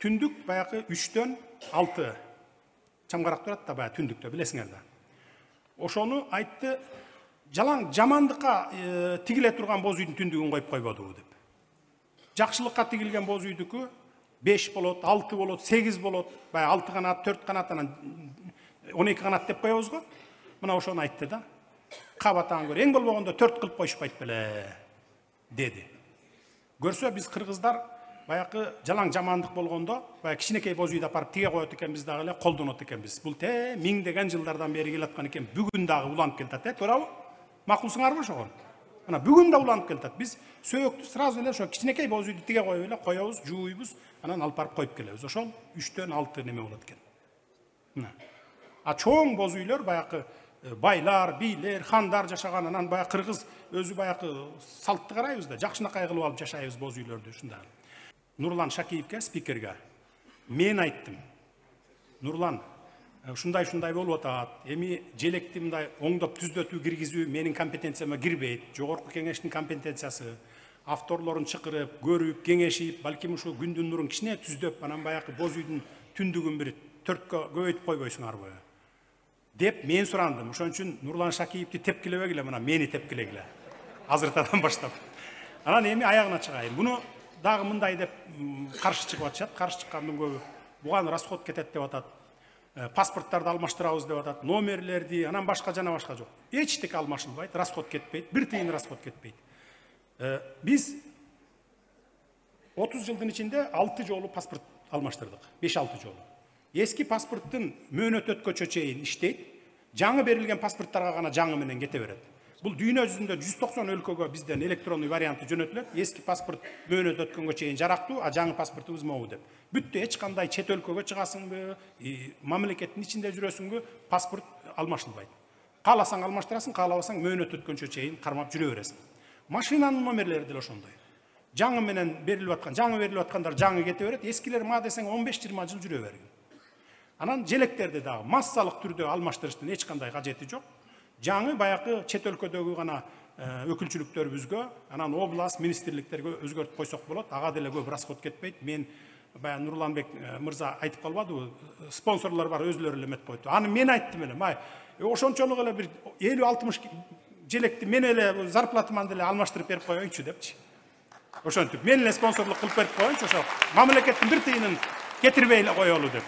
түндүк баягы 3-төн 6 чамгарак турат да баягы түндүктө билесиңер да. Ошону айтты, жалаң жамандыкка тигиле турган боз үйдүн түндүгүн коюп койбодубу деп. Жакшылыкка тигилген боз үйдүкү 5 болот, 6 болот, 8 болот, баягы 6 канат, 4 канат, анан 12 канат деп коебуз го. Мына ошону айтты да. Кабатаң көр, эң болбогондо 4 кылып коюшпайт беле деди. Көрсө биз кыргыздар баягы жалаң жамандык болгондо, баягы кичинекей боз үйдү апарып тиге коет экенбиз дагы эле колдонот экенбиз. Бул миңдеген жылдардан бери келаткан экен, бүгүн дагы уланып келатат, туурабы? Макулсуңарбы ошого? Мына бүгүн да уланып келатат. Биз сөөктү сразу эле ошо кичинекей боз үйдү тиге коюп эле коебуз, жууйбуз, анан алып барып коюп келебиз. Ошол 3-төн 6 неме болот экен. Мына. А чоң боз үйлөр баягы байлар, бийлер, хандар жашаган, анан баягы кыргыз өзү баягы салтты карайбыз да, жакшынакай кылып алып жашайбыз боз үйлөрдү ушундай. Нурлан Шакиевке, спикерге мен айттым. Нурлан, ушундай болуп атат. Эми желекти мындай оңдоп түздөтүү киргизүү менин компетенцияма кирбейт. Жогорку кеңештин компетенциясы. Авторлорун чакырып, көрүп, кеңешип, балким ушу күндүн нурун кичине түздөп, анан баягы боз үйдүн түндүгүн бир 4кө көбөйтүп койбойсуңарбы деп мен сурандым. Ошон үчүн Нурлан Шакиевди тепкилебегиле, мына мени тепкилегиле. Азыртадан баштап. Анан эми аягына чыгайын. Буну дагы мындай деп каршы чыгып атышат. Каршы чыккандын көбү буган расход кетет деп атат. Паспорттарды алмаштырабыз деп атат. Номерлерди, анан башка жана башка жок. Эчтеке алмашылбайт, расход кетпейт, бир тыйын расход кетпейт. Биз 30 жылдын ичинде 6 жолу паспорт алмаштырдык. 5-6 жолу. Эски паспорттун мөөнөт өткөчө чейин иштейт. Жаңы берилген паспорттарга гана жаңы менен кете берет. Бул дүйнө жүзүндө 190 өлкөгө бизден электрондуй варианты жөнөтүлөт. Эски паспорт мөөнөт өткөнгө чейин жарактуу, а жаңы паспортубуз могу деп. Бүттү, эч кандай чет өлкөгө чыгасыңбы, мамлекеттин ичинде жүрөсүңбү, паспорт алмашылбайт. Кааласаң алмаштырасың, каалабасаң мөөнөт өткөнчө чейин кармап жүрө бересиң. Машинанын номерлери деле ошондой. Жаңы менен берилип аткандар жаңы кете берет, эскилер ма десең 15-20 жыл жүрө берген. Анан желектерди дагы массалык түрдө алмаштырыштын эч кандай кажети жок. Жаңы баягы чет өлкөдөгү гана өкүлчүлүктөрүбүзгө, анан область, министрликтерге өзгөртүп койсок болот. Ага деле көп расход кетпейт. Мен баягы Нурланбек мырза айтып калбадыбы? Спонсорлор бар, өзлөрү эле эметип койту. Аны мен айттым эле. Май, ошончолук эле бир 50-60 желекти мен эле зарплатаман деле алмаштырып берип коеюнчу депчи. Ошентип мен эле спонсорлук кылып берип коеюнчу, ошо мамлекеттин бир тыйынын кетирбей эле коелу деп.